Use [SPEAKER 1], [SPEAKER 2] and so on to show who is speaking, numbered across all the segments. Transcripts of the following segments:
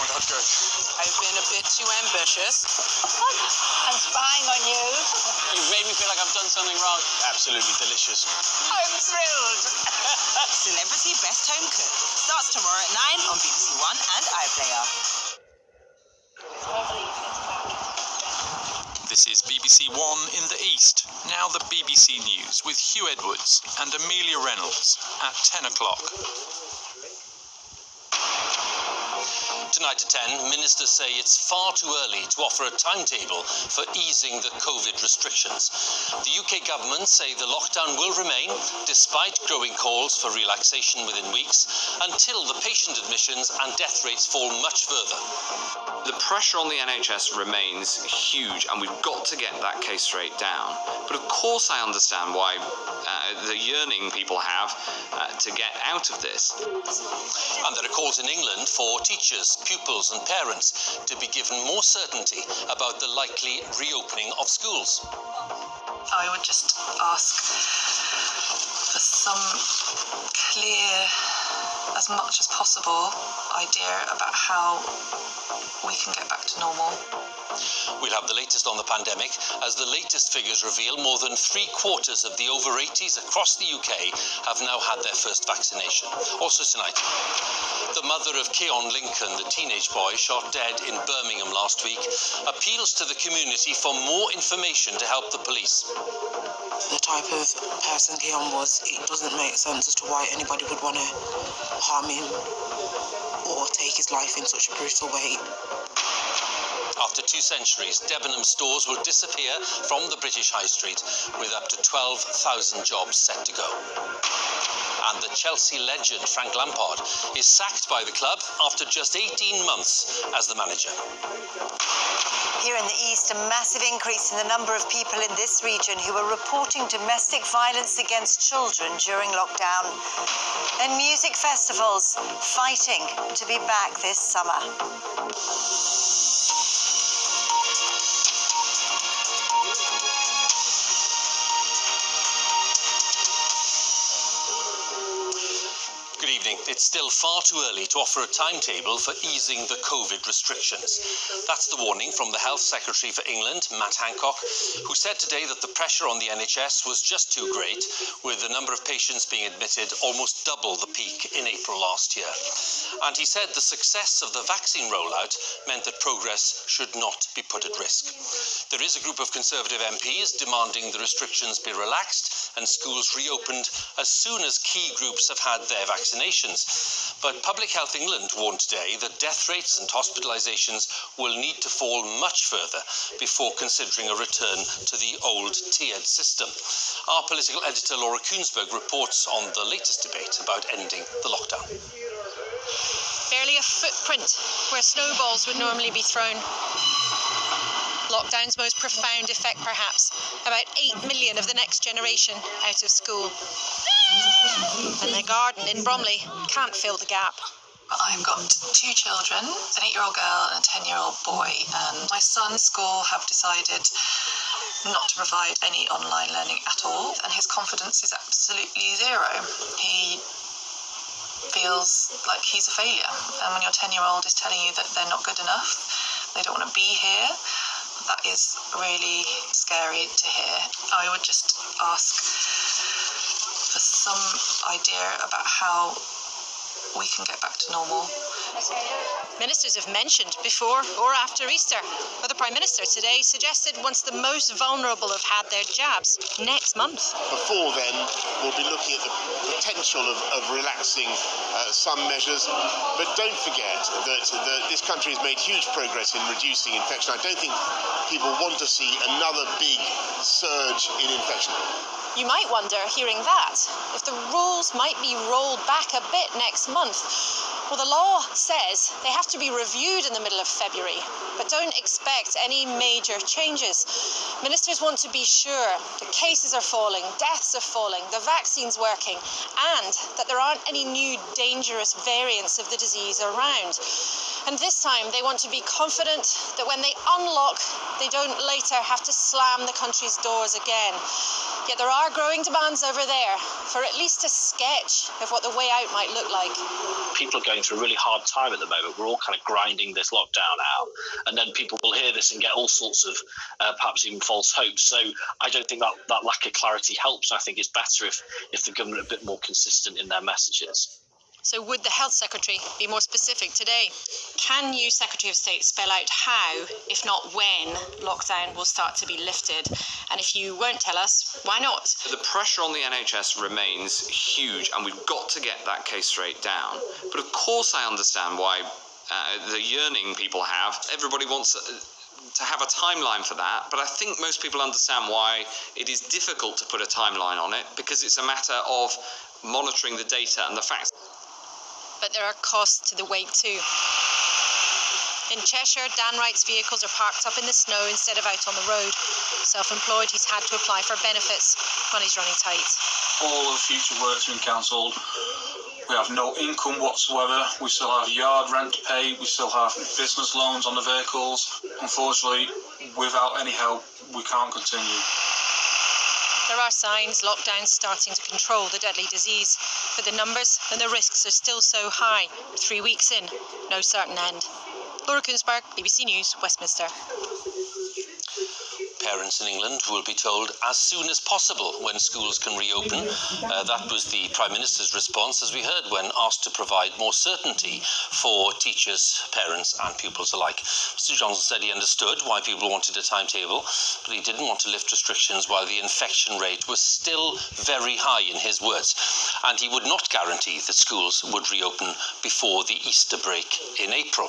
[SPEAKER 1] not good.
[SPEAKER 2] I've been a bit too ambitious.
[SPEAKER 3] I'm spying on you.
[SPEAKER 1] You've made me feel like I've done something wrong. Absolutely delicious.
[SPEAKER 3] I'm thrilled.
[SPEAKER 4] Celebrity Best Home Cook starts tomorrow at 9 on BBC One and iPlayer.
[SPEAKER 5] This is BBC One in the East. Now the BBC News with Hugh Edwards and Amelia Reynolds at 10 o'clock.
[SPEAKER 6] Tonight at 10, ministers say it's far too early to offer a timetable for easing the COVID restrictions. The UK government say the lockdown will remain, despite growing calls for relaxation within weeks, until the patient admissions and death rates fall much further.
[SPEAKER 7] The pressure on the NHS remains huge, and we've got to get that case rate down. But of course I understand why the yearning people have to get out of this.
[SPEAKER 6] And there are calls in England for teachers, pupils and parents to be given more certainty about the likely reopening of schools.
[SPEAKER 8] I would just ask for some clear, as much as possible, idea about how we can get back to normal.
[SPEAKER 6] We'll have the latest on the pandemic as the latest figures reveal more than 3/4 of the over 80s across the UK have now had their first vaccination. Also tonight, the mother of Keon Lincoln, the teenage boy shot dead in Birmingham last week, appeals to the community for more information to help the police.
[SPEAKER 2] The type of person Keon was, it doesn't make sense as to why anybody would want to harm him or take his life in such a brutal way.
[SPEAKER 6] After 2 centuries, Debenham stores will disappear from the British High Street, with up to 12,000 jobs set to go. And the Chelsea legend Frank Lampard is sacked by the club after just 18 months as the manager.
[SPEAKER 9] Here in the East, a massive increase in the number of people in this region who are reporting domestic violence against children during lockdown. And music festivals fighting to be back this summer.
[SPEAKER 6] Good evening. It's still far too early to offer a timetable for easing the COVID restrictions. That's the warning from the Health Secretary for England, Matt Hancock, who said today that the pressure on the NHS was just too great, with the number of patients being admitted almost double the peak in April last year. And he said the success of the vaccine rollout meant that progress should not be put at risk. There is a group of Conservative MPs demanding the restrictions be relaxed and schools reopened as soon as key groups have had their vaccinations. But Public Health England warned today that death rates and hospitalisations will need to fall much further before considering a return to the old tiered system. Our political editor Laura Kuensberg reports on the latest debate about ending the lockdown.
[SPEAKER 10] Barely a footprint where snowballs would normally be thrown. Lockdown's most profound effect, perhaps. About 8 million of the next generation out of school. And the garden in Bromley can't fill the gap.
[SPEAKER 8] I've got 2 children, an 8-year-old girl and a 10-year-old boy, and my son's school have decided not to provide any online learning at all, and his confidence is absolutely zero. He feels like he's a failure, and when your 10-year-old is telling you that they're not good enough, they don't want to be here, that is really scary to hear. I would just ask for some idea about how we can get back to normal.
[SPEAKER 10] Ministers have mentioned before or after Easter, but the Prime Minister today suggested once the most vulnerable have had their jabs, next month.
[SPEAKER 11] Before then, we'll be looking at the potential of relaxing some measures, but don't forget that this country has made huge progress in reducing infection. I don't think people want to see another big surge in infection.
[SPEAKER 10] You might wonder, hearing that, if the rules might be rolled back a bit next month. Well, the law says they have to be reviewed in the middle of February, but don't expect any major changes. Ministers want to be sure the cases are falling, deaths are falling, the vaccine's working, and that there aren't any new dangerous variants of the disease around. And this time they want to be confident that when they unlock, they don't later have to slam the country's doors again. Yet there are growing demands over there for at least a sketch of what the way out might look like.
[SPEAKER 12] People are going through a really hard time at the moment. We're all kind of grinding this lockdown out, and then people will hear this and get all sorts of perhaps even false hopes. So I don't think that lack of clarity helps. I think it's better if the government are a bit more consistent in their messages.
[SPEAKER 10] So would the Health Secretary be more specific today? Can you, Secretary of State, spell out how, if not when, lockdown will start to be lifted? And if you won't tell us, why not?
[SPEAKER 7] The pressure on the NHS remains huge, and we've got to get that case rate down. But of course I understand why the yearning people have. Everybody wants to have a timeline for that, but I think most people understand why it is difficult to put a timeline on it, because it's a matter of monitoring the data and the facts.
[SPEAKER 10] But there are costs to the wait too. In Cheshire, Dan Wright's vehicles are parked up in the snow instead of out on the road. Self-employed, he's had to apply for benefits. Money's running tight.
[SPEAKER 13] All of the future work's been cancelled. We have no income whatsoever. We still have yard rent to pay. We still have business loans on the vehicles. Unfortunately, without any help, we can't continue.
[SPEAKER 10] There are signs lockdown's starting to control the deadly disease, but the numbers and the risks are still so high. 3 weeks in, no certain end. Laura Koonsberg, BBC News, Westminster.
[SPEAKER 6] Parents in England will be told as soon as possible when schools can reopen. That was the Prime Minister's response, as we heard, when asked to provide more certainty for teachers, parents and pupils alike. Mr Johnson said he understood why people wanted a timetable, but he didn't want to lift restrictions while the infection rate was still very high, in his words. And he would not guarantee that schools would reopen before the Easter break in April.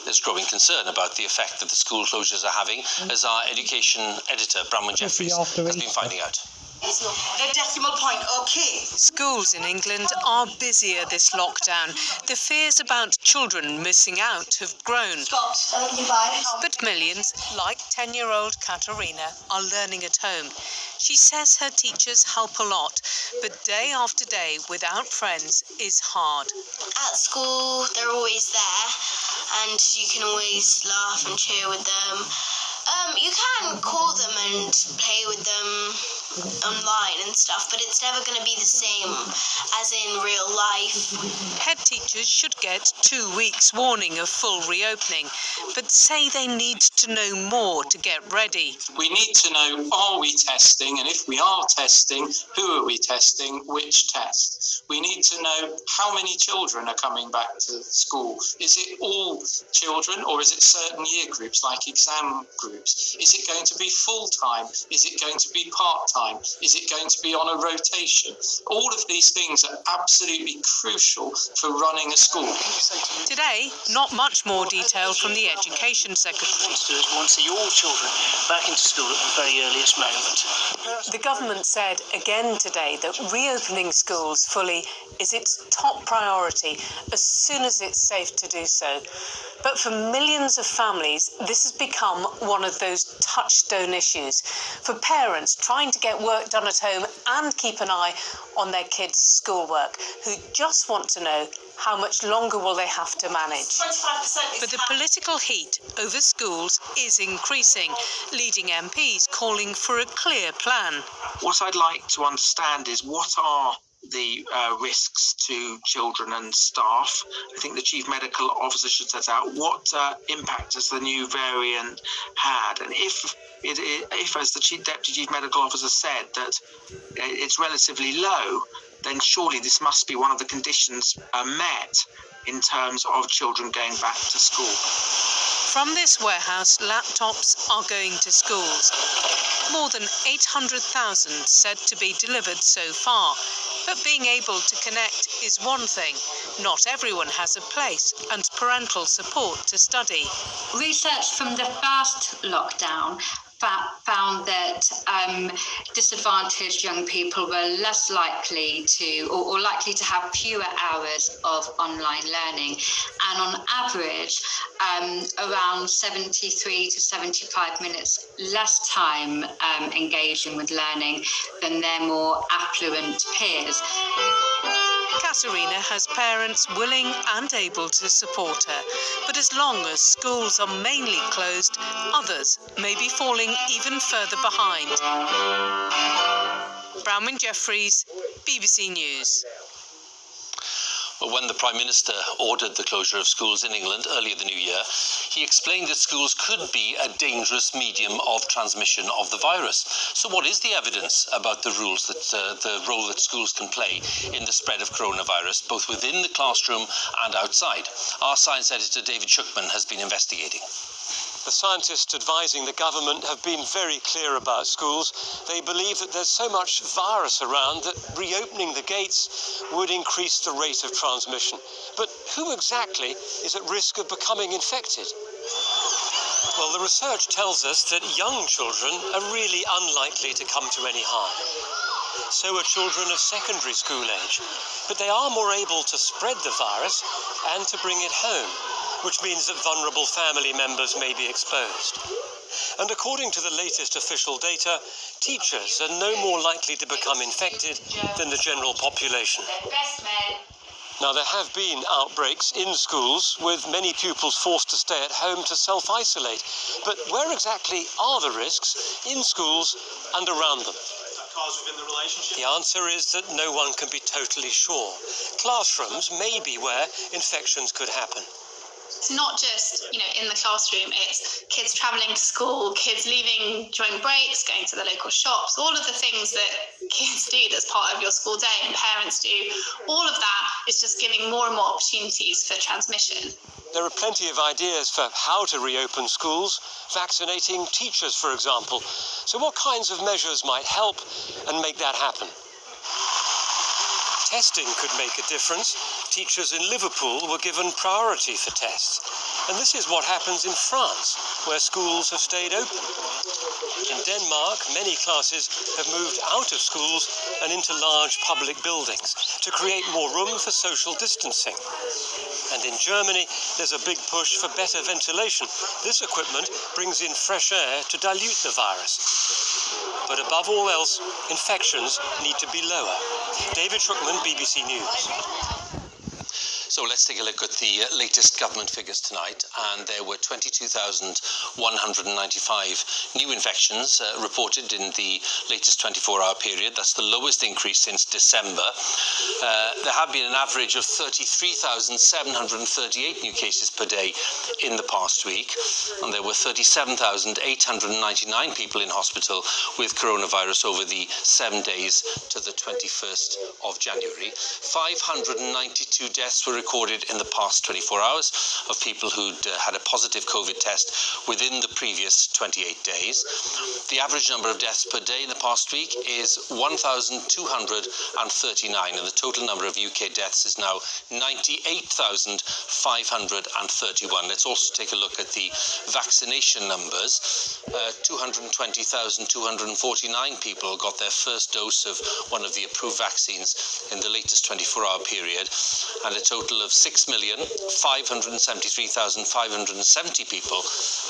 [SPEAKER 6] There's growing concern about the effect that the school closures are having, as our education editor, Bramwell Jeffries, has been finding out.
[SPEAKER 4] The decimal point, okay.
[SPEAKER 14] Schools in England are busier this lockdown. The fears about children missing out have grown. But millions, like 10-year-old Katerina, are learning at home. She says her teachers help a lot, but day after day without friends is hard.
[SPEAKER 15] At school, they're always there, and you can always laugh and cheer with them. You can call them and play with them online and stuff, but it's never going to be the same as in real life.
[SPEAKER 14] Head teachers should get 2 weeks warning of full reopening, but say they need to know more to get ready.
[SPEAKER 13] We need to know, are we testing? And if we are testing, who are we testing? Which tests? We need to know how many children are coming back to school. Is it all children, or is it certain year groups, like exam groups? Is it going to be full-time? Is it going to be part-time? Is it going to be on a rotation? All of these things are absolutely crucial for running a school.
[SPEAKER 14] Today, not much more detail from the Education Secretary.
[SPEAKER 16] We want to see all children back into school at the very earliest moment.
[SPEAKER 14] The government said again today that reopening schools fully is its top priority as soon as it's safe to do so. But for millions of families, this has become one of those touchstone issues. For parents trying to get work done at home and keep an eye on their kids' schoolwork, who just want to know how much longer will they have to manage.
[SPEAKER 15] 25%.
[SPEAKER 14] But the political heat over schools is increasing, leading MPs calling for a clear plan.
[SPEAKER 13] What I'd like to understand is, what are the risks to children and staff? I think the Chief Medical Officer should set out what impact has the new variant had, and if, as the Deputy Chief Medical Officer said, that it's relatively low, then surely this must be one of the conditions met in terms of children going back to school.
[SPEAKER 14] From this warehouse, laptops are going to schools. More than 800,000 said to be delivered so far. But being able to connect is one thing. Not everyone has a place and parental support to study.
[SPEAKER 17] Research from the first lockdown found that disadvantaged young people were less likely to, or likely to have fewer hours of online learning, and on average around 73 to 75 minutes less time engaging with learning than their more affluent peers.
[SPEAKER 14] Katerina has parents willing and able to support her, but as long as schools are mainly closed, others may be falling even further behind. Bronwyn Jeffries, BBC News.
[SPEAKER 6] When the Prime Minister ordered the closure of schools in England earlier the new year, he explained that schools could be a dangerous medium of transmission of the virus. So what is the evidence about the rules that the role that schools can play in the spread of coronavirus, both within the classroom and outside? Our science editor David Schuckman has been investigating.
[SPEAKER 18] The scientists advising the government have been very clear about schools. They believe that there's so much virus around that reopening the gates would increase the rate of transmission. But who exactly is at risk of becoming infected? Well, the research tells us that young children are really unlikely to come to any harm. So are children of secondary school age. But they are more able to spread the virus and to bring it home, which means that vulnerable family members may be exposed. And according to the latest official data, teachers are no more likely to become infected than the general population. Now, there have been outbreaks in schools, with many pupils forced to stay at home to self-isolate. But where exactly are the risks in schools and around them? The answer is that no one can be totally sure. Classrooms may be where infections could happen.
[SPEAKER 19] It's not just, in the classroom, it's kids travelling to school, kids leaving during breaks, going to the local shops, all of the things that kids do that's part of your school day and parents do. All of that is just giving more and more opportunities for transmission.
[SPEAKER 18] There are plenty of ideas for how to reopen schools, vaccinating teachers, for example. So what kinds of measures might help and make that happen? Testing could make a difference. Teachers in Liverpool were given priority for tests. And this is what happens in France, where schools have stayed open. In Denmark, many classes have moved out of schools and into large public buildings to create more room for social distancing. And in Germany, there's a big push for better ventilation. This equipment brings in fresh air to dilute the virus. But above all else, infections need to be lower. David Schuckman, BBC News.
[SPEAKER 6] So let's take a look at the latest government figures tonight, and there were 22,195 new infections reported in the latest 24-hour period. That's the lowest increase since December. There have been an average of 33,738 new cases per day in the past week, and there were 37,899 people in hospital with coronavirus over the 7 days to the 21st of January. 592 deaths were recorded in the past 24 hours of people who'd had a positive COVID test within the previous 28 days. The average number of deaths per day in the past week is 1,239, and the total number of UK deaths is now 98,531. Let's also take a look at the vaccination numbers. 220,249 people got their first dose of one of the approved vaccines in the latest 24-hour period, and a total of 6,573,570 people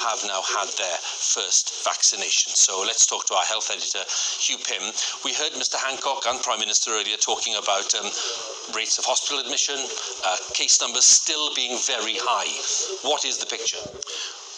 [SPEAKER 6] have now had their first vaccination. So let's talk to our health editor, Hugh Pym. We heard Mr. Hancock and Prime Minister earlier talking about rates of hospital admission, case numbers still being very high. What is the picture?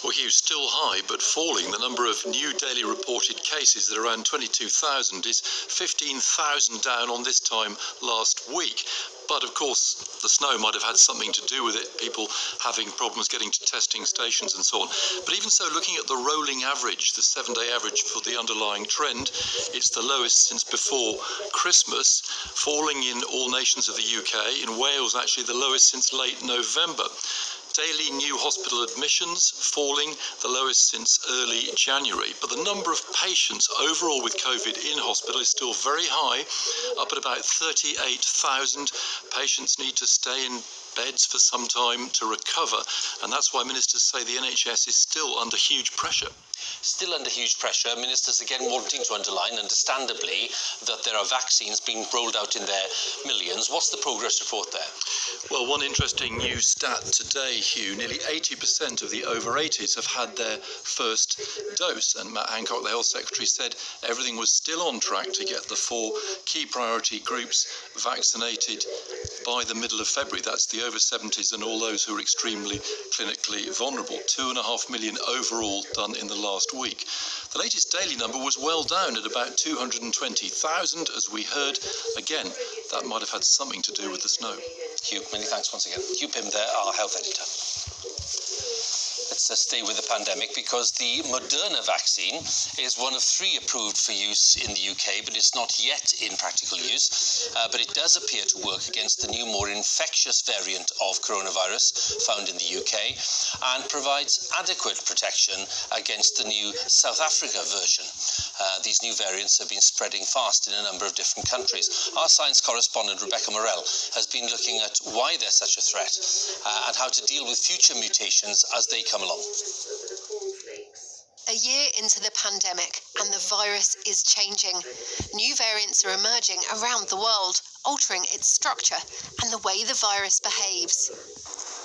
[SPEAKER 20] Well, Hugh, still high, but falling. The number of new daily reported cases at around 22,000 is 15,000 down on this time last week. But of course, the snow might have had something to do with it, people having problems getting to testing stations and so on. But even so, looking at the rolling average, the 7-day average for the underlying trend, it's the lowest since before Christmas, falling in all nations of the UK. In Wales, actually the lowest since late November. Daily new hospital admissions falling, the lowest since early January. But the number of patients overall with COVID in hospital is still very high, up at about 38,000. Patients need to stay in beds for some time to recover, and that's why ministers say the NHS is still under huge pressure.
[SPEAKER 6] still under huge pressure. Ministers again wanting to underline, understandably, that there are vaccines being rolled out in their millions. What's the progress report there?
[SPEAKER 20] Well, one interesting new stat today, Hugh, nearly 80% of the over 80s have had their first dose. And Matt Hancock, the Health Secretary, said everything was still on track to get the 4 key priority groups vaccinated by the middle of February. That's the over 70s and all those who are extremely clinically vulnerable. 2.5 million overall done in the last week. The latest daily number was well down at about 220,000, as we heard. Again, that might have had something to do with the snow.
[SPEAKER 6] Hugh, many thanks once again. Hugh Pym there, our health editor. Let's stay with the pandemic, because the Moderna vaccine is one of 3 approved for use in the UK, but it's not yet in practical use. But it does appear to work against the new, more infectious variant of coronavirus found in the UK, and provides adequate protection against the new South Africa version. These new variants have been spreading fast in a number of different countries. Our science correspondent Rebecca Morell has been looking at why they're such a threat and how to deal with future mutations as they come along.
[SPEAKER 21] A year into the pandemic, and the virus is changing. New variants are emerging around the world, altering its structure and the way the virus behaves.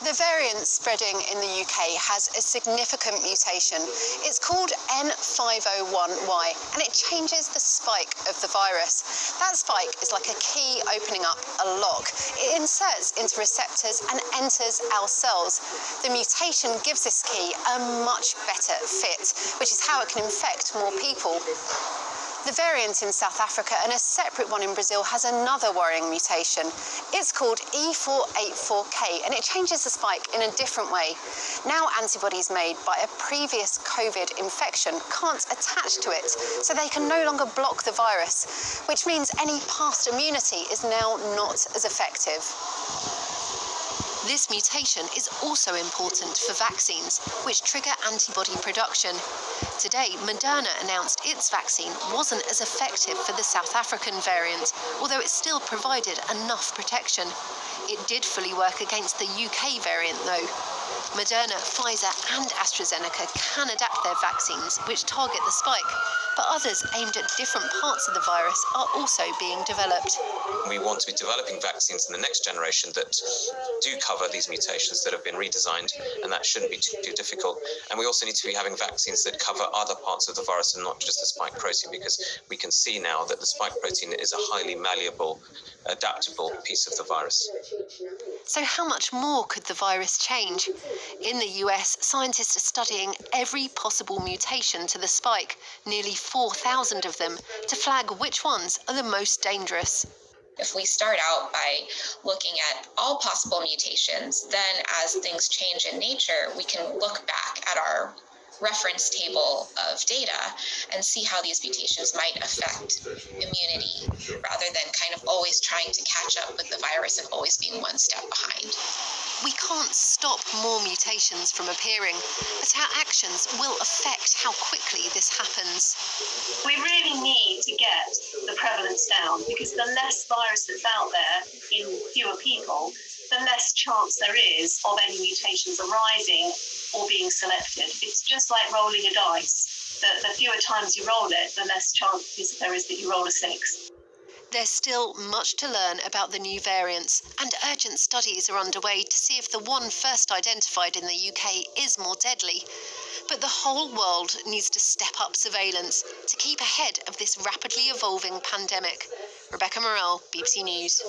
[SPEAKER 21] The variant spreading in the UK has a significant mutation. It's called N501Y, and it changes the spike of the virus. That spike is like a key opening up a lock. It inserts into receptors and enters our cells. The mutation gives this key a much better fit, which is how it can infect more people. The variant in South Africa and a separate one in Brazil has another worrying mutation. It's called E484K, and it changes the spike in a different way. Now antibodies made by a previous COVID infection can't attach to it, so they can no longer block the virus, which means any past immunity is now not as effective. This mutation is also important for vaccines, which trigger antibody production. Today, Moderna announced its vaccine wasn't as effective for the South African variant, although it still provided enough protection. It did fully work against the UK variant, though. Moderna, Pfizer and AstraZeneca can adapt their vaccines, which target the spike, but others aimed at different parts of the virus are also being developed.
[SPEAKER 22] We want to be developing vaccines in the next generation that do cover these mutations that have been redesigned, and that shouldn't be too difficult. And we also need to be having vaccines that cover other parts of the virus and not just the spike protein, because we can see now that the spike protein is a highly malleable, adaptable piece of the virus.
[SPEAKER 21] So how much more could the virus change? In the US, scientists are studying every possible mutation to the spike, nearly 4,000 of them, to flag which ones are the most dangerous.
[SPEAKER 23] If we start out by looking at all possible mutations, then as things change in nature, we can look back at our reference table of data and see how these mutations might affect immunity, rather than kind of always trying to catch up with the virus and always being one step behind.
[SPEAKER 21] We can't stop more mutations from appearing, but our actions will affect how quickly this happens.
[SPEAKER 24] We really need to get the prevalence down, because the less virus that's out there in fewer people, the less chance there is of any mutations arising or being selected. It's just like rolling a dice. The fewer times you roll it, the less chance there is that you roll a 6.
[SPEAKER 21] There's still much to learn about the new variants, and urgent studies are underway to see if the one first identified in the UK is more deadly. But the whole world needs to step up surveillance to keep ahead of this rapidly evolving pandemic. Rebecca Morell, BBC News.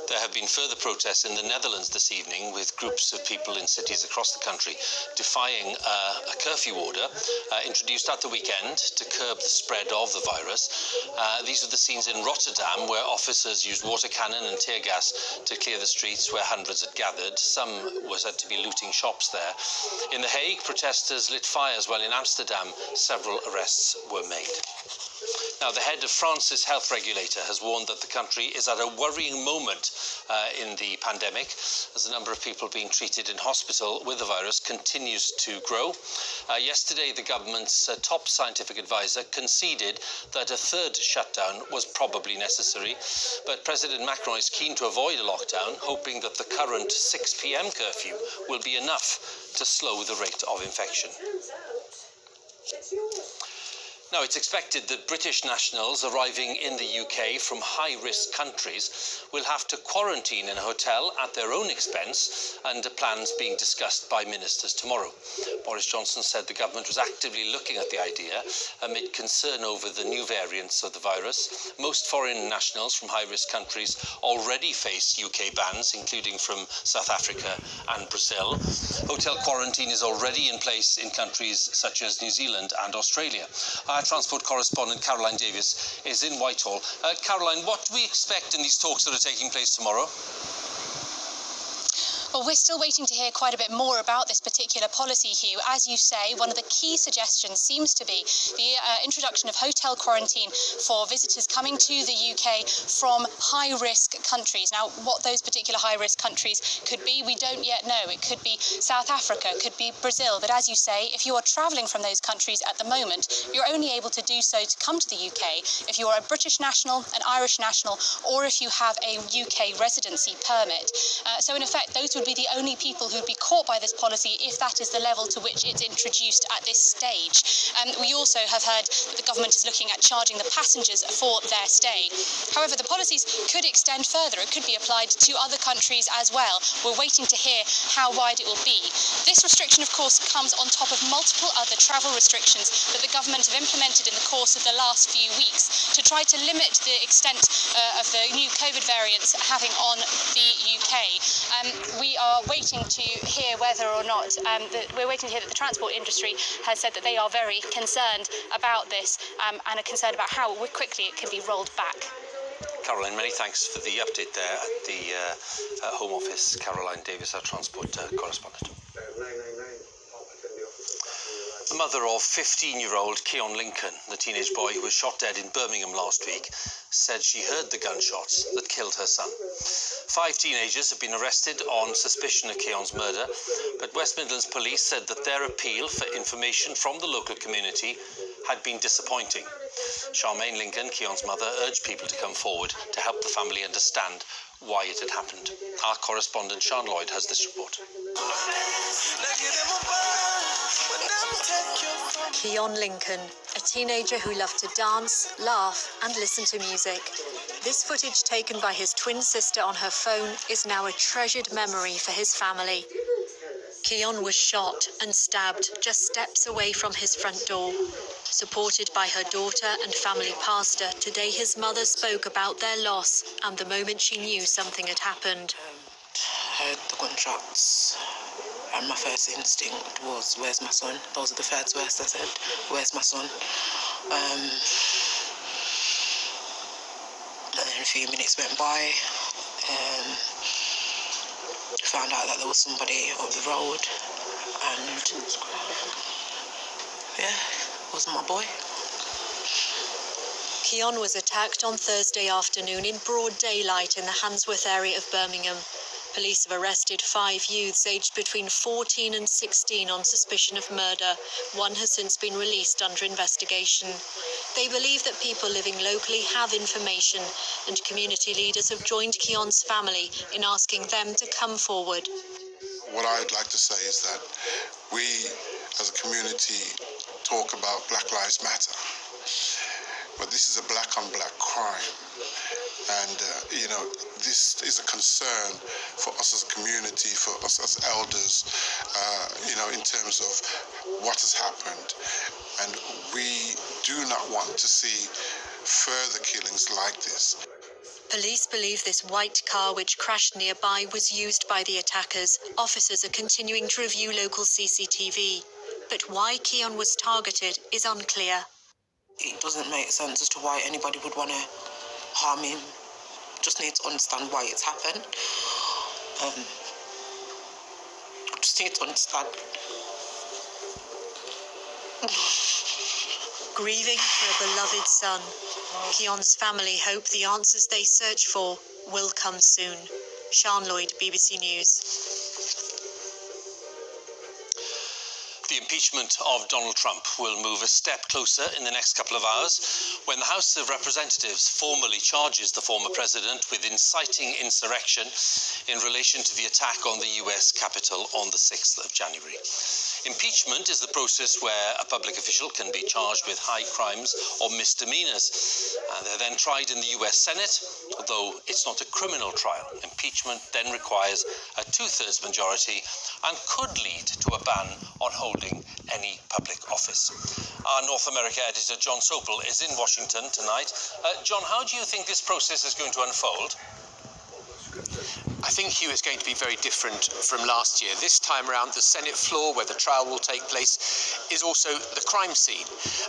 [SPEAKER 6] There have been further protests in the Netherlands this evening, with groups of people in cities across the country defying a curfew order introduced at the weekend to curb the spread of the virus. These are the scenes in Rotterdam, where officers used water cannon and tear gas to clear the streets where hundreds had gathered. Some were said to be looting shops there. In The Hague, protesters lit fires, while in Amsterdam, several arrests were made. Now, the head of France's health regulator has warned that the country is at a worrying moment in the pandemic, as the number of people being treated in hospital with the virus continues to grow. Yesterday, the government's top scientific advisor conceded that a third shutdown was probably necessary, but President Macron is keen to avoid a lockdown, hoping that the current 6 p.m. curfew will be enough to slow the rate of infection. Now, it's expected that British nationals arriving in the UK from high-risk countries will have to quarantine in a hotel at their own expense, and plans being discussed by ministers tomorrow. Boris Johnson said the government was actively looking at the idea amid concern over the new variants of the virus. Most foreign nationals from high-risk countries already face UK bans, including from South Africa and Brazil. Hotel quarantine is already in place in countries such as New Zealand and Australia. Our transport correspondent Caroline Davies is in Whitehall. Caroline, what do we expect in these talks that are taking place tomorrow?
[SPEAKER 1] Well, we're still waiting to hear quite a bit more about this particular policy, Hugh. As you say, one of the key suggestions seems to be the introduction of hotel quarantine for visitors coming to the UK from high-risk countries. Now, what those particular high-risk countries could be, we don't yet know. It could be South Africa, it could be Brazil. But as you say, if you are travelling from those countries at the moment, you're only able to do so to come to the UK if you are a British national, an Irish national, or if you have a UK residency permit. So in effect, those would be the only people who would be caught by this policy if that is the level to which it's introduced at this stage. We also have heard that the government is looking at charging the passengers for their stay. However, the policies could extend further. It could be applied to other countries as well. We're waiting to hear how wide it will be. This restriction, of course, comes on top of multiple other travel restrictions that the government have implemented in the course of the last few weeks to try to limit the extent of the new COVID variants having on the UK. We are waiting to hear whether or not we're waiting to hear that the transport industry has said that they are very concerned about this and are concerned about how quickly it can be rolled back.
[SPEAKER 6] Caroline, many thanks for the update there at the Home Office. Caroline Davies, our transport correspondent. The mother of 15-year-old Keon Lincoln, the teenage boy who was shot dead in Birmingham last week, said she heard the gunshots that killed her son. 5 teenagers have been arrested on suspicion of Keon's murder, but West Midlands Police said that their appeal for information from the local community had been disappointing. Charmaine Lincoln, Keon's mother, urged people to come forward to help the family understand why it had happened. Our correspondent Sean Lloyd has this report.
[SPEAKER 2] Keon Lincoln, a teenager who loved to dance, laugh and listen to music. This footage taken by his twin sister on her phone is now a treasured memory for his family. Keon was shot and stabbed just steps away from his front door. Supported by her daughter and family pastor, today his mother spoke about their loss and the moment she knew something had happened.
[SPEAKER 3] I heard the gunshots and my first instinct was, where's my son? Those are the first words I said, where's my son? And then a few minutes went by, found out that there was somebody up the road, and yeah, it was my boy.
[SPEAKER 2] Keon was attacked on Thursday afternoon in broad daylight in the Handsworth area of Birmingham. Police have arrested 5 youths aged between 14 and 16 on suspicion of murder. One has since been released under investigation. They believe that people living locally have information, and community leaders have joined Keon's family in asking them to come forward.
[SPEAKER 5] What I'd like to say is that we, as a community, talk about Black Lives Matter, but this is a black-on-black crime. And, this is a concern for us as a community, for us as elders, in terms of what has happened. And we do not want to see further killings like this.
[SPEAKER 2] Police believe this white car which crashed nearby was used by the attackers. Officers are continuing to review local CCTV. But why Keon was targeted is unclear.
[SPEAKER 3] It doesn't make sense as to why anybody would want to harm him. Just need to understand why it's happened. Just need to understand.
[SPEAKER 2] Grieving for a beloved son, Keon's family hope the answers they search for will come soon. Sean Lloyd, BBC News.
[SPEAKER 6] The impeachment of Donald Trump will move a step closer in the next couple of hours when the House of Representatives formally charges the former president with inciting insurrection in relation to the attack on the US Capitol on the 6th of January. Impeachment is the process where a public official can be charged with high crimes or misdemeanors. They're then tried in the US Senate, although it's not a criminal trial. Impeachment then requires a 2/3 majority and could lead to a ban on holding any public office. Our North America editor, John Sopel, is in Washington tonight. John, how do you think this process is going to unfold?
[SPEAKER 8] I think, Hugh, it's going to be very different from last year. This time around, the Senate floor, where the trial will take place, is also the crime scene.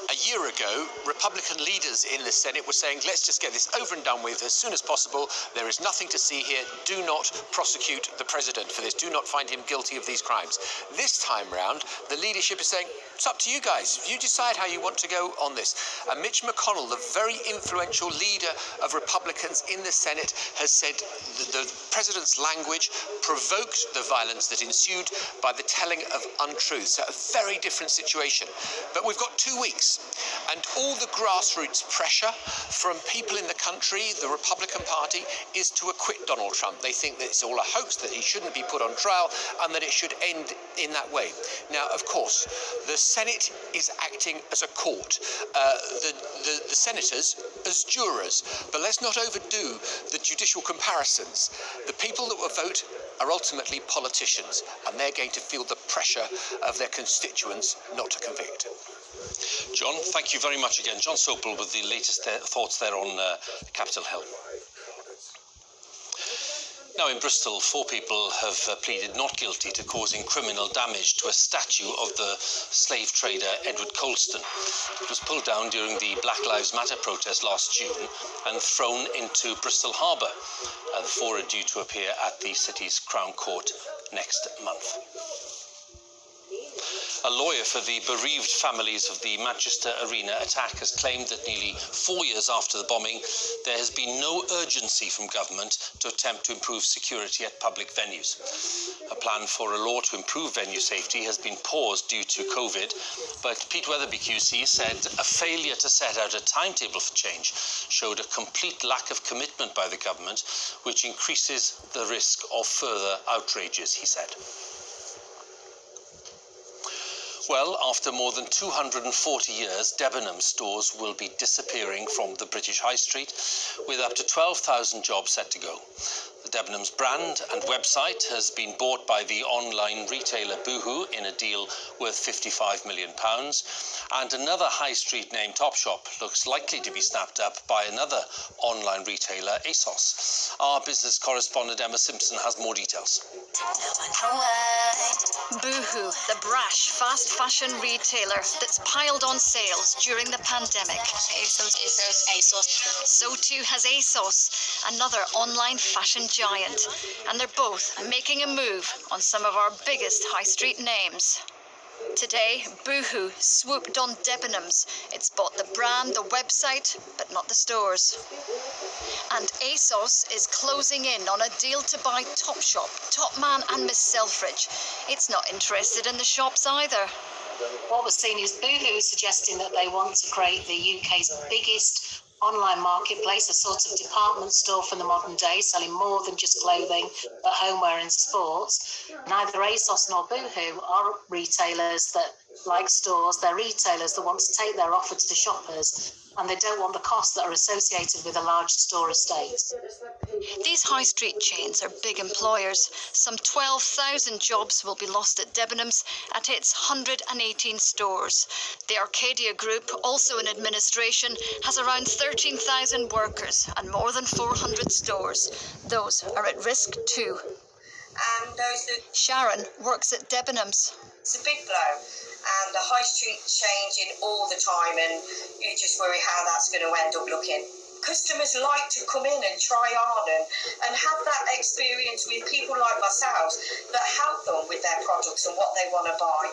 [SPEAKER 8] A year ago, Republican leaders in the Senate were saying, let's just get this over and done with as soon as possible. There is nothing to see here. Do not prosecute the president for this. Do not find him guilty of these crimes. This time round, the leadership is saying, it's up to you guys. You decide how you want to go on this. And Mitch McConnell, the very influential leader of Republicans in the Senate, has said the president's language provoked the violence that ensued by the telling of untruths. So a very different situation. But we've got 2 weeks, and all the grassroots pressure from people in the country, the Republican Party, is to acquit Donald Trump. They think that it's all a hoax, that he shouldn't be put on trial, and that it should end in that way. Now, of course, the Senate is acting as a court, the senators as jurors. But let's not overdo the judicial comparisons. The people that will vote are ultimately politicians, and they're going to feel the pressure of their constituents not to convict.
[SPEAKER 6] John, thank you very much again. John Sopel with the latest thoughts there on Capitol Hill. Now, in Bristol, 4 people have pleaded not guilty to causing criminal damage to a statue of the slave trader Edward Colston. It was pulled down during the Black Lives Matter protest last June and thrown into Bristol Harbour. The 4 are due to appear at the city's Crown Court next month. A lawyer for the bereaved families of the Manchester Arena attack has claimed that nearly 4 years after the bombing, there has been no urgency from government to attempt to improve security at public venues. A plan for a law to improve venue safety has been paused due to COVID, but Pete Weatherby QC said a failure to set out a timetable for change showed a complete lack of commitment by the government, which increases the risk of further outrages, he said. Well, after more than 240 years, Debenhams stores will be disappearing from the British High Street, with up to 12,000 jobs set to go. The Debenhams brand and website has been bought by the online retailer Boohoo in a deal worth £55 million, and another high street name, Topshop, looks likely to be snapped up by another online retailer, ASOS. Our business correspondent Emma Simpson has more details.
[SPEAKER 9] Boohoo, the brash fast fashion retailer that's piled on sales during the pandemic. ASOS. So too has ASOS, another online fashion giant, and they're both making a move on some of our biggest high street names. Today, Boohoo swooped on Debenhams. It's bought the brand, the website, but not the stores. And ASOS is closing in on a deal to buy Topshop, Topman and Miss Selfridge. It's not interested in the shops either.
[SPEAKER 24] What we're seeing is Boohoo suggesting that they want to create the UK's biggest online marketplace, a sort of department store for the modern day, selling more than just clothing, but homeware and sports. Neither ASOS nor Boohoo are retailers that like stores. They're retailers that want to take their offer to shoppers, and they don't want the costs that are associated with a large store estate.
[SPEAKER 9] These high street chains are big employers. Some 12,000 jobs will be lost at Debenhams at its 118 stores. The Arcadia Group, also in administration, has around 13,000 workers and more than 400 stores. Those are at risk too. Sharon works at Debenhams.
[SPEAKER 11] It's a big blow, and the high street changing all the time, and you just worry how that's going to end up looking. Customers like to come in and try on and have that experience with people like ourselves that help them with their products and what they want to buy.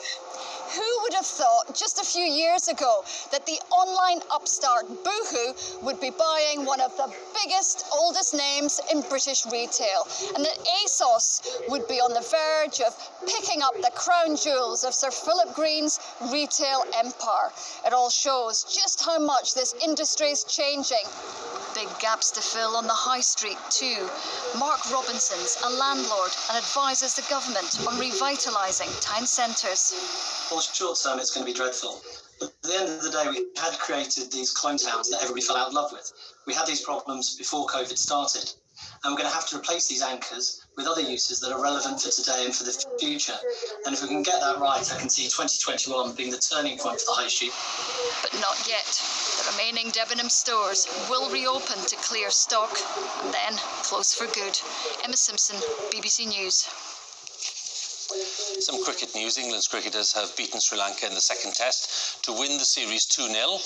[SPEAKER 4] Who would have thought just a few years ago that the online upstart Boohoo would be buying one of the biggest, oldest names in British retail, and that ASOS would be on the verge of picking up the crown jewels of Sir Philip Green's retail empire. It all shows just how much this industry is changing. Big gaps to fill on the high street too. Mark Robinson's a landlord and advises the government on revitalising town centres.
[SPEAKER 7] Well, short term, it's going to be dreadful. But at the end of the day, we had created these clone towns that everybody fell out of love with. We had these problems before COVID started, and we're going to have to replace these anchors with other uses that are relevant for today and for the future. And if we can get that right, I can see 2021 being the turning point for the high street.
[SPEAKER 4] But not yet. The remaining Debenham stores will reopen to clear stock and then close for good. Emma Simpson, BBC News.
[SPEAKER 6] Some cricket news. England's cricketers have beaten Sri Lanka in the second test to win the series 2-0.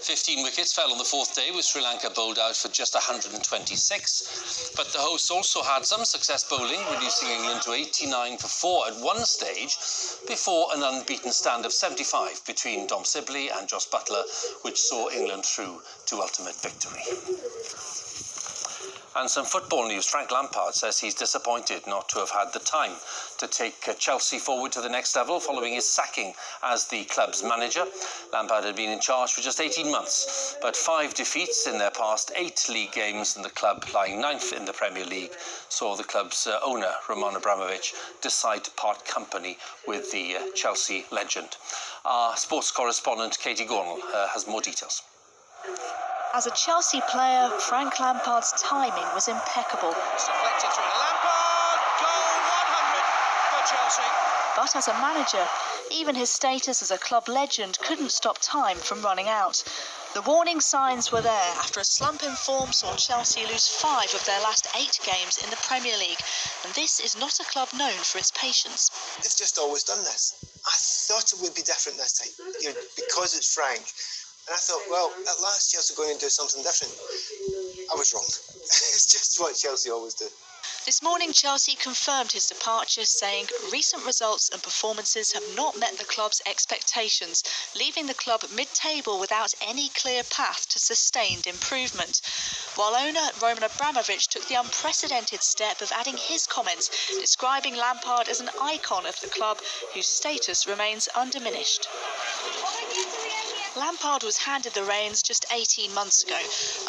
[SPEAKER 6] 15 wickets fell on the fourth day, with Sri Lanka bowled out for just 126. But the hosts also had some success bowling, reducing England to 89 for 4 at one stage, before an unbeaten stand of 75 between Dom Sibley and Jos Buttler, which saw England through to ultimate victory. And some football news. Frank Lampard says he's disappointed not to have had the time to take Chelsea forward to the next level following his sacking as the club's manager. Lampard had been in charge for just 18 months, but 5 defeats in their past 8 league games, and the club, lying 9th in the Premier League, saw the club's owner, Roman Abramovich, decide to part company with the Chelsea legend. Our sports correspondent, Katie Gornall, has more details.
[SPEAKER 10] As a Chelsea player, Frank Lampard's timing was impeccable.
[SPEAKER 12] Deflected through Lampard, goal 100 for Chelsea.
[SPEAKER 10] But as a manager, even his status as a club legend couldn't stop time from running out. The warning signs were there after a slump in form saw Chelsea lose 5 of their last 8 games in the Premier League, and this is not a club known for its patience.
[SPEAKER 25] They've just always done this. I thought it would be different this time, because it's Frank. And I thought, well, at last Chelsea are going to do something different. I was wrong. It's just what Chelsea always do.
[SPEAKER 10] This morning, Chelsea confirmed his departure, saying recent results and performances have not met the club's expectations, leaving the club mid-table without any clear path to sustained improvement. While owner Roman Abramovich took the unprecedented step of adding his comments, describing Lampard as an icon of the club whose status remains undiminished. Lampard was handed the reins just 18 months ago.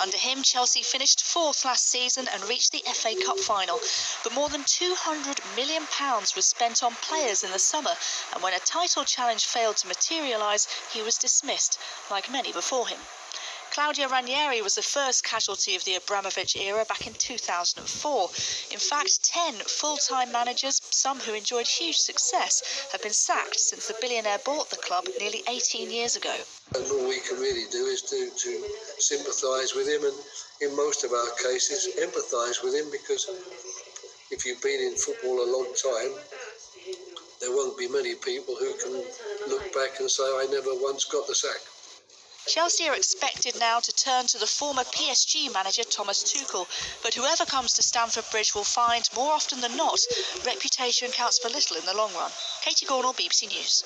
[SPEAKER 10] Under him, Chelsea finished 4th last season and reached the FA Cup final. But more than £200 million was spent on players in the summer, and when a title challenge failed to materialise, he was dismissed, like many before him. Claudio Ranieri was the first casualty of the Abramovich era back in 2004. In fact, 10 full-time managers, some who enjoyed huge success, have been sacked since the billionaire bought the club nearly 18 years ago.
[SPEAKER 26] And all we can really do is to sympathise with him, and in most of our cases empathise with him, because if you've been in football a long time, there won't be many people who can look back and say, I never once got the sack.
[SPEAKER 10] Chelsea are expected now to turn to the former PSG manager Thomas Tuchel, but whoever comes to Stamford Bridge will find, more often than not, reputation counts for little in the long run. Katie Gornall, BBC News.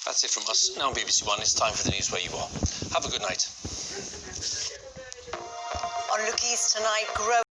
[SPEAKER 6] That's it from us. Now on BBC One, it's time for the news where you are. Have a good night.
[SPEAKER 27] On Look East tonight, grow